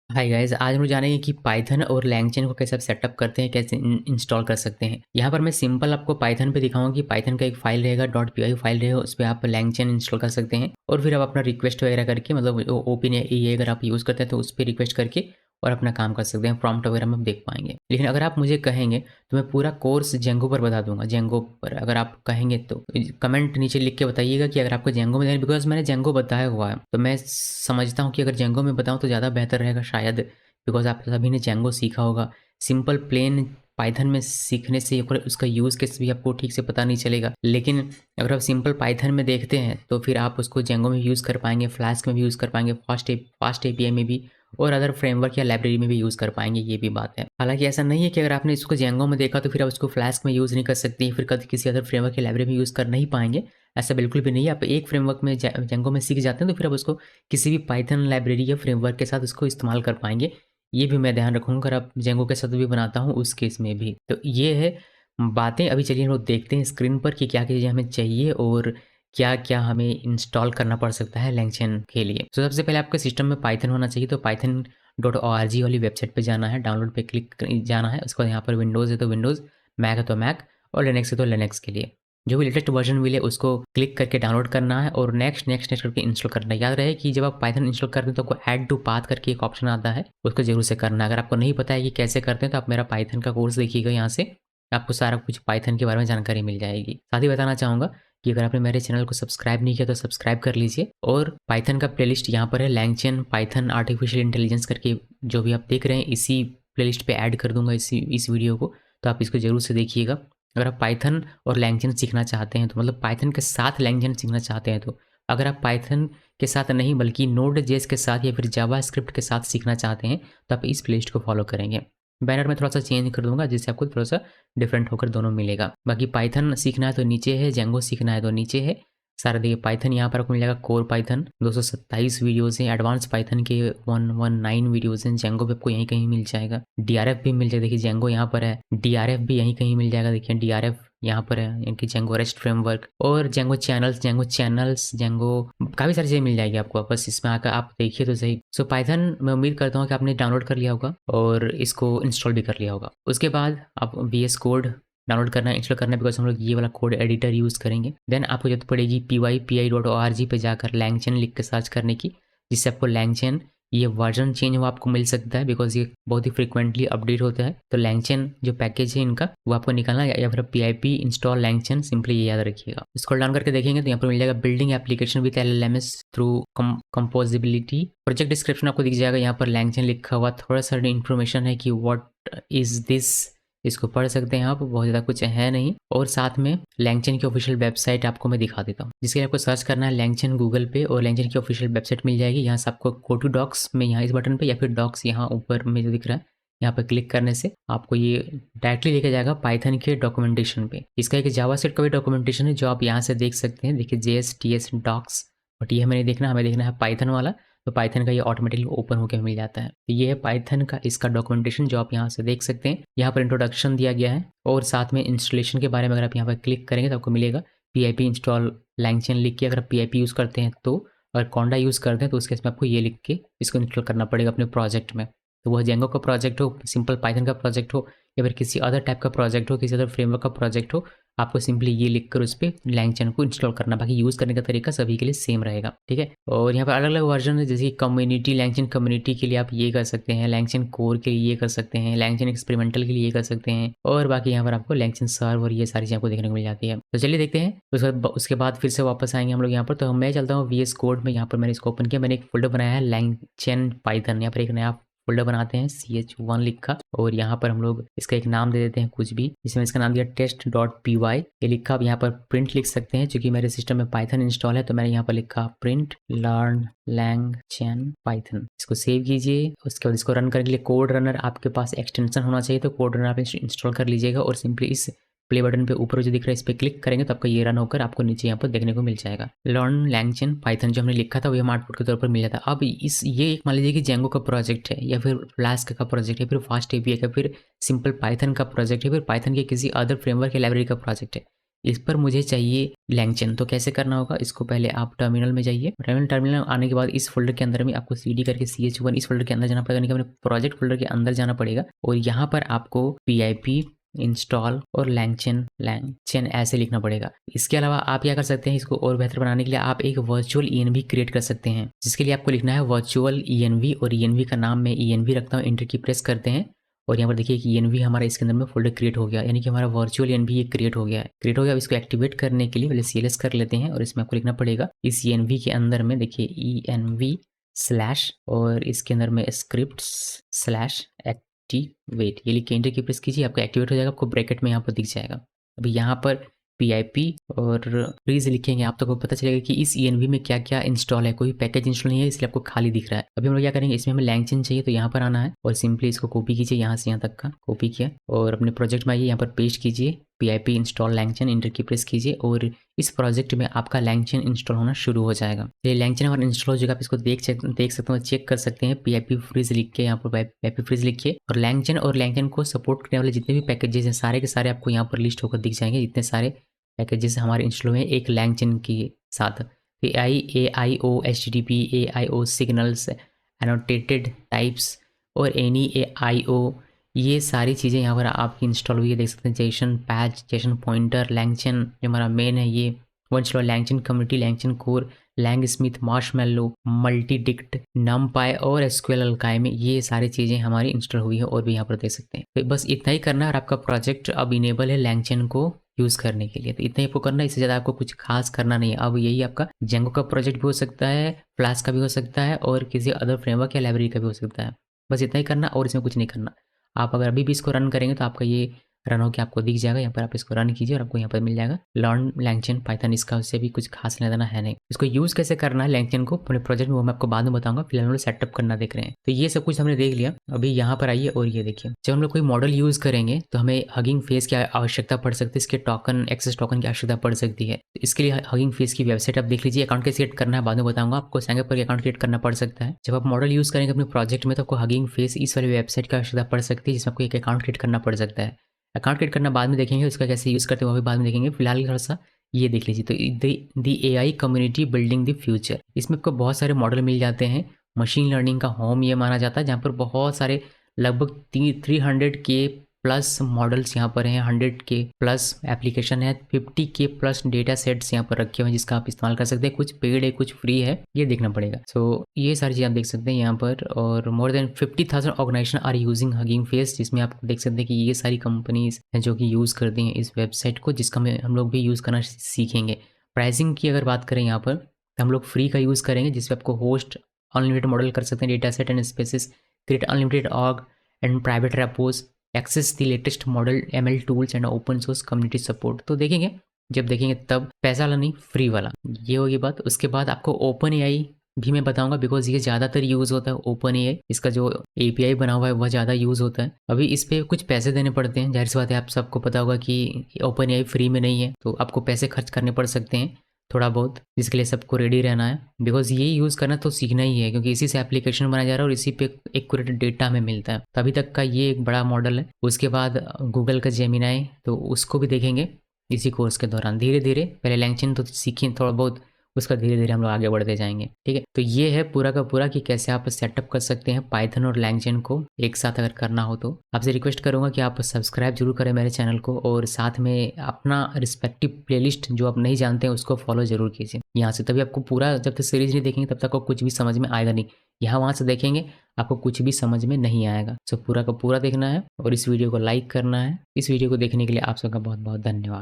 Hi guys, आज हम लोग जानेंगे कि पाइथन और लैंगचैन को कैसे आप सेटअप करते हैं, कैसे इंस्टॉल कर सकते हैं। यहाँ पर मैं सिंपल आपको पाइथन पे दिखाऊंगा कि पाइथन का एक फाइल रहेगा, .py फाइल रहेगा, उस पर आप लैंगचैन इंस्टॉल कर सकते हैं और फिर आप अपना रिक्वेस्ट वगैरह करके, मतलब ओपन ए अगर आप यूज़ करते हैं तो उस पर रिक्वेस्ट करके और अपना काम कर सकते हैं। प्रॉम्प्ट वगैरह में आप देख पाएंगे। लेकिन अगर आप मुझे कहेंगे तो मैं पूरा कोर्स जेंगो पर बता दूंगा। जेंगो पर अगर आप कहेंगे तो कमेंट नीचे लिख के बताइएगा कि अगर आपको जेंगो में देना, बिकॉज मैंने जेंगो बताया हुआ है तो मैं समझता हूँ कि अगर जेंगो में बताऊँ तो ज़्यादा बेहतर रहेगा शायद, बिकॉज आप सभी ने जेंगो सीखा होगा। सिंपल प्लेन पाइथन में सीखने से और उसका यूज़ केस भी आपको ठीक से पता नहीं चलेगा। लेकिन अगर आप सिंपल पाइथन में देखते हैं तो फिर आप उसको जेंगो में यूज़ कर पाएंगे, फ्लास्क में भी यूज़ कर पाएंगे, फास्ट एपीआई में भी, और अदर फ्रेमवर्क या लाइब्रेरी में भी यूज़ कर पाएंगे। ये भी बात है। हालांकि ऐसा नहीं है कि अगर आपने इसको जेंगो में देखा तो फिर आप उसको फ्लास्क में यूज़ नहीं कर सकते, फिर कभी किसी अदर फ्रेमवर्क या लाइब्रेरी में यूज़ कर नहीं पाएंगे। ऐसा बिल्कुल भी नहीं है। आप एक फ्रेमवर्क में जेंगो में सीख जाते हैं तो फिर आप उसको किसी भी पाइथन लाइब्रेरी या फ्रेमवर्क के साथ उसको इस्तेमाल कर पाएंगे। ये भी मैं ध्यान रखूँगा अगर आप जेंगो के साथ भी बनाता हूँ उस केस में भी। तो ये है बातें। अभी चलिए हम लोग देखते हैं स्क्रीन पर कि क्या क्या चीज़ें हमें चाहिए और क्या-क्या हमें इंस्टॉल करना पड़ सकता है लैंगचैन के लिए। तो सबसे पहले आपके सिस्टम में पाइथन होना चाहिए, तो python.org वाली वेबसाइट पे जाना है, डाउनलोड पे क्लिक जाना है। उसके बाद यहाँ पर विंडोज़ है तो विंडोज़, मैक है तो मैक और लिनक्स है तो लिनक्स के लिए जो भी लेटेस्ट वर्जन मिले उसको क्लिक करके डाउनलोड करना है और नेक्स्ट करके इंस्टॉल करना है। याद रहे कि जब आप पाइथन इंस्टॉल करते हैं तो आपको ऐड टू पाथ करके एक ऑप्शन आता है, उसको जरूर से करना है। अगर आपको नहीं पता है कि कैसे करते हैं तो आप मेरा पाइथन का कोर्स देखिएगा, यहाँ से आपको सारा कुछ पाइथन के बारे में जानकारी मिल जाएगी। साथ ही बताना चाहूँगा कि अगर आपने मेरे चैनल को सब्सक्राइब नहीं किया तो सब्सक्राइब कर लीजिए और पाइथन का प्लेलिस्ट यहाँ पर है, लैंगचैन पाइथन आर्टिफिशियल इंटेलिजेंस करके जो भी आप देख रहे हैं इसी प्लेलिस्ट पे ऐड कर दूंगा इस वीडियो को, तो आप इसको जरूर से देखिएगा। अगर आप पाइथन और लैंगचैन सीखना चाहते हैं तो, मतलब पाइथन के साथ लैंगचैन सीखना चाहते हैं तो, अगर आप पाइथन के साथ नहीं बल्कि नोड जेएस के साथ या फिर जावा स्क्रिप्ट के साथ सीखना चाहते हैं तो आप इस प्लेलिस्ट को फॉलो करेंगे। बैनर में थोड़ा सा चेंज कर दूंगा जिससे आपको थोड़ा सा डिफरेंट होकर दोनों मिलेगा। बाकी पाइथन सीखना है तो नीचे है, जेंगो सीखना है तो नीचे है। सारा देखिए पाइथन यहाँ पर आपको मिल जाएगा कोर पाइथन 227 वीडियोज़ हैं, एडवांस पाइथन के 119 वीडियोज़ हैं। जेंगो भी आपको यहीं कहीं मिल जाएगा, डीआरएफ भी मिल जाएगा। देखिए जेंगो यहाँ पर है, डीआरएफ भी यहीं कहीं मिल जाएगा। देखिए डीआरएफ यहाँ पर है, यानी कि जेंगो रेस्ट फ्रेमवर्क और जेंगो चैनल्स जेंगो काफ़ी सारी चीज़ें मिल जाएगी आपको। बस इसमें आकर आप देखिए तो सही। सो पाइथन मैं उम्मीद करता हूँ कि आपने डाउनलोड कर लिया होगा और इसको इंस्टॉल भी कर लिया होगा। उसके बाद आप VS कोड डाउनलोड करना है, इंस्टॉल करना है, बिकॉज हम लोग ये वाला कोड एडिटर यूज़ करेंगे। देन आपको जरूरत पड़ेगी pypi.org पे जाकर लैंगचैन लिख के सर्च करने की, जिससे आपको लैंगचैन ये वर्जन चेंज वो आपको मिल सकता है, बिकॉज ये बहुत ही फ्रिक्वेंटली अपडेट होता है। तो लैंगचैन जो पैकेज है इनका वो आपको निकालना है, या फिर PIP इंस्टॉल लैंगचैन, सिंपली ये याद रखिएगा। स्क्रॉल डाउन करके देखेंगे तो यहाँ पर मिल जाएगा building application with LLMS through composability. Project description आपको दिख जाएगा, यहाँ पर लैंगचैन लिखा हुआ थोड़ा सा इन्फॉर्मेशन है कि व्हाट इज दिस, इसको पढ़ सकते हैं आप, बहुत ज़्यादा कुछ है नहीं। और साथ में लैंगचैन की ऑफिशियल वेबसाइट आपको मैं दिखा देता हूँ, जिसके लिए आपको सर्च करना है लैंगचैन गूगल पे और लैंगचैन की ऑफिशियल वेबसाइट मिल जाएगी। यहाँ से आपको गो टू डॉक्स में, यहाँ इस बटन पे, या फिर डॉक्स यहाँ ऊपर में जो दिख रहा है यहाँ पर क्लिक करने से आपको ये डायरेक्टली लेके जाएगा पाइथन के डॉक्यूमेंटेशन पे। इसका एक जावा सेट का भी डॉक्यूमेंटेशन है जो आप यहाँ से देख सकते हैं। देखिए JSTS डॉक्स, बट ये हमें नहीं देखना, हमें देखना है पाइथन वाला। तो पाइथन का ये ऑटोमेटिकली ओपन होकर मिल जाता है। तो ये है पाइथन का इसका डॉक्यूमेंटेशन जो आप यहाँ से देख सकते हैं। यहाँ पर इंट्रोडक्शन दिया गया है और साथ में इंस्टॉलेशन के बारे में अगर आप यहाँ पर क्लिक करेंगे तो आपको मिलेगा PIP इंस्टॉल लैंगचैन लिख के। अगर आप PIP यूज़ करते हैं तो, अगर कॉन्डा यूज़ करते हैं तो उसके इसमें आपको ये लिख के इसको इंस्टॉल करना पड़ेगा अपने प्रोजेक्ट में। तो वह जेंगो का प्रोजेक्ट हो, सिंपल पाइथन का प्रोजेक्ट हो, या फिर किसी अदर टाइप का प्रोजेक्ट हो, किसी अदर फ्रेमवर्क का प्रोजेक्ट हो, आपको सिंपली ये लिखकर उस पर लैंगचैन को इंस्टॉल करना। बाकी यूज़ करने का तरीका सभी के लिए सेम रहेगा, ठीक है। और यहाँ पर अलग अलग वर्जन है, जैसे कम्युनिटी, लैंगचैन कम्युनिटी के लिए आप ये कर सकते हैं, लैंगचैन कोर के लिए ये कर सकते हैं, लैंगचैन एक्सपेरिमेंटल के लिए ये कर सकते हैं, और बाकी यहाँ पर आपको लैंगचैन सर्वर ये सारी चीज़ें आपको देखने को मिल जाती है। तो चलिए देखते हैं। उसके बाद फिर से वापस आएंगे हम लोग यहाँ पर। तो मैं चलता हूँ VS कोड में। यहाँ पर मैंने इसको ओपन किया, मैंने एक फोल्डर बनाया है लैंगचैन पाइथन। यहाँ पर एक नया फोल्डर बनाते हैं ch1 लिखा, और यहाँ पर हम लोग इसका एक नाम दे देते हैं कुछ भी, जिसमें इसका नाम दिया test.py ये लिखा। अब यहाँ पर प्रिंट लिख सकते हैं, क्योंकि मेरे सिस्टम में पाइथन इंस्टॉल है तो मैंने यहाँ पर लिखा प्रिंट लर्न लैंगचैन पाइथन। इसको सेव कीजिए। उसके बाद इसको रन करने के लिए कोड रनर आपके पास एक्सटेंशन होना चाहिए, तो कोड रनर आप इंस्टॉल कर लीजिएगा और सिंपली इस प्ले बटन पे ऊपर जो दिख रहा है इस पर क्लिक करेंगे तो आपका ये रन होकर आपको नीचे यहाँ पर देखने को मिल जाएगा लर्न लैंगचैन पाइथन। जो हमने लिखा था वो हम आउटपुट के तौर पर मिल जाता है। अब ये एक मान लीजिए कि जेंगो का प्रोजेक्ट है, या फिर फ्लास्क का प्रोजेक्ट है, फिर फास्ट एपीआई का, फिर सिंपल पाइथन का प्रोजेक्ट है, फिर पाइथन के किसी अदर फ्रेमवर्क या लाइब्रेरी का प्रोजेक्ट है। इस पर मुझे चाहिए लैंगचेन। तो कैसे करना होगा, इसको पहले आप टर्मिनल में जाइए। टर्मिनल आने के बाद इस फोल्डर के अंदर में आपको cd करके ch1 इस फोल्डर के अंदर जाना पड़ेगा, यानी कि अपने प्रोजेक्ट फोल्डर के अंदर जाना पड़ेगा और यहाँ पर आपको pip इंस्टॉल और लैंगचेन ऐसे लिखना पड़ेगा। इसके अलावा आप क्या कर सकते हैं, इसको और बेहतर बनाने के लिए आप एक वर्चुअल env क्रिएट कर सकते हैं, जिसके लिए आपको लिखना है वर्चुअल env और env का नाम मैं env रखता हूँ। एंटर की प्रेस करते हैं और यहाँ पर देखिए कि env हमारा इसके अंदर में फोल्डर क्रिएट हो गया, यानी कि हमारा वर्चुअल env ये क्रिएट हो गया है। क्रिएट हो गया, इसको एक्टिवेट करने के लिए पहले cls कर लेते हैं और इसमें आपको लिखना पड़ेगा इस env के अंदर में देखिए env स्लैश और इसके अंदर में स्क्रिप्ट स्लैश एक्टिवेट, ये लिख के एंटर की प्रेस कीजिए, आपका एक्टिवेट हो जाएगा, आपको ब्रैकेट में यहाँ पर दिख जाएगा। अभी यहाँ पर pip और फ्रीज लिखेंगे आप, तो आपको पता चलेगा कि इस env में क्या क्या इंस्टॉल है, कोई पैकेज इंस्टॉल नहीं है, इसलिए आपको खाली दिख रहा है। अभी हम लोग क्या करेंगे, इसमें हमें लैंगचेन चाहिए, तो यहाँ पर आना है और सिंपली इसको कॉपी कीजिए, यहाँ से यहाँ तक का कॉपी किया और अपने प्रोजेक्ट में आइए, यहाँ पर पेस्ट कीजिए pip इंस्टॉल लैंगचेन, एंटर की प्रेस कीजिए और इस प्रोजेक्ट में आपका लैंगचेन इंस्टॉल होना शुरू हो जाएगा। ये लैंगचेन हमारा इंस्टॉल हो जाएगा, आप इसको देख सकते हो, चेक कर सकते हैं। pip फ्रीज लिख के यहाँ पर pip फ्रीज लिखिए और लैंगचेन को सपोर्ट करने वाले जितने भी पैकेजेस हैं सारे के सारे आपको यहाँ पर लिस्ट होकर दिख जाएंगे, जितने सारे पैकेजेस हमारे इंस्टॉल में एक लैंगचेन के साथ। AIO HTTP AIO signals annotated types और एनी AIO, ये सारी चीज़ें यहाँ पर आपकी इंस्टॉल हुई है, देख सकते हैं। JSON patch, JSON pointer, LangChain जो हमारा मेन है ये वो install, LangChain community, LangChain core, LangSmith, marshmallow, multidict, NumPy और एसक्यूएल अल्काइमी, ये सारी चीज़ें हमारी इंस्टॉल हुई है और भी यहाँ पर देख सकते हैं। तो बस इतना ही करना है और आपका प्रोजेक्ट अब इनेबल है लैंगचेन को यूज़ करने के लिए। तो इतना ही आपको करना है, इससे ज़्यादा आपको कुछ खास करना नहीं है। अब यही आपका जेंगो का प्रोजेक्ट भी हो सकता है, फ्लास्क का भी हो सकता है और किसी अदर फ्रेमवर्क या लाइब्रेरी का भी हो सकता है। बस इतना ही करना और इसमें कुछ नहीं करना। आप अगर अभी भी इसको रन करेंगे तो आपका ये रन होकर आपको दिख जाएगा। यहाँ पर आप इसको रन कीजिए और आपको यहाँ पर मिल जाएगा लर्न लैंगचेन पाइथन। इसका उससे भी कुछ खास लेना देना है नहीं। इसको यूज़ कैसे करना है लैंगचेन को अपने प्रोजेक्ट में, वो मैं आपको बाद में बताऊंगा। फिलहाल हम लोग सेटअप करना देख रहे हैं। तो ये सब कुछ हमने देख लिया। अभी यहाँ पर आइए और ये देखिए, जब हम लोग कोई मॉडल यूज़ करेंगे तो हमें हगिंग फेस की आवश्यकता पड़ सकती है, इसके टोकन एक्सेस टोकन की आवश्यकता पड़ सकती है। तो इसके लिए हगिंग फेस की वेबसाइट आप देख लीजिए। अकाउंट कैसे क्रिएट करना है बाद में बताऊंगा आपको। सेंगअप पर अकाउंट क्रिएट करना पड़ सकता है। जब आप मॉडल यूज़ करेंगे अपने प्रोजेक्ट में तो आपको हगिंग फेस इस वाली वेबसाइट की आवश्यकता पड़ सकती है, जिसमें आपको एक अकाउंट क्रिएट करना पड़ सकता है। अकाउंट क्रिएट करना बाद में देखेंगे, उसका कैसे यूज़ करते हैं वो भी बाद में देखेंगे। फिलहाल थोड़ा सा ये देख लीजिए। तो दी AI community building the future, इसमें आपको बहुत सारे मॉडल मिल जाते हैं। मशीन लर्निंग का होम ये माना जाता है, जहाँ पर बहुत सारे लगभग 300K प्लस मॉडल्स यहाँ पर हैं, 100K प्लस एप्लीकेशन है, 50K प्लस डेटा सेट्स यहाँ पर रखे हुए हैं जिसका आप इस्तेमाल कर सकते हैं। कुछ पेड है, कुछ फ्री है, ये देखना पड़ेगा। सो ये सारी चीज़ आप देख सकते हैं यहाँ पर। और more than 50,000 organisation are using Hugging Face, जिसमें आप देख सकते हैं कि ये सारी कंपनीज हैं जो कि यूज़ करती हैं इस वेबसाइट को, जिसका हम लोग भी यूज़ करना सीखेंगे। प्राइसिंग की अगर बात करें यहाँ पर, तो हम लोग फ्री का यूज़ करेंगे, जिसपे आपको होस्ट अनलिमिटेड मॉडल कर सकते हैं, data set and spaces, create unlimited org and private repos, access the latest model ML tools and open source community support. तो देखेंगे, जब देखेंगे तब पैसा वाला नहीं, फ्री वाला, ये होगी बात। उसके बाद आपको ओपन AI भी मैं बताऊंगा, बिकॉज ये ज़्यादातर यूज़ होता है ओपन AI। इसका जो API बना हुआ है वह ज़्यादा यूज़ होता है। अभी इस पर कुछ पैसे देने पड़ते हैं, जाहिर सी बात है, आप सबको पता होगा कि ओपन AI फ्री में नहीं है, तो आपको पैसे खर्च करने पड़ सकते हैं थोड़ा बहुत, जिसके लिए सबको रेडी रहना है। बिकॉज ये यूज़ करना तो सीखना ही है, क्योंकि इसी से एप्लीकेशन बनाया जा रहा है और इसी पे एक्यूरेट डेटा हमें मिलता है। तो अभी तक का ये एक बड़ा मॉडल है। उसके बाद गूगल का जेमिनाई, तो उसको भी देखेंगे इसी कोर्स के दौरान। धीरे धीरे पहले लैंगचेन तो सीखें थोड़ा बहुत, उसका धीरे धीरे हम लोग आगे बढ़ते जाएंगे, ठीक है। तो ये है पूरा का पूरा कि कैसे आप सेटअप कर सकते हैं पाइथन और लैंगचेन को एक साथ अगर करना हो। तो आपसे रिक्वेस्ट करूंगा कि आप सब्सक्राइब जरूर करें मेरे चैनल को, और साथ में अपना रिस्पेक्टिव प्लेलिस्ट जो आप नहीं जानते हैं उसको फॉलो जरूर कीजिए यहाँ से। तभी आपको पूरा, जब तक सीरीज नहीं देखेंगे तब तक आपको कुछ भी समझ में आएगा नहीं। यहाँ वहाँ से देखेंगे आपको कुछ भी समझ में नहीं आएगा। सो पूरा का पूरा देखना है और इस वीडियो को लाइक करना है। इस वीडियो को देखने के लिए आप सबका बहुत बहुत धन्यवाद।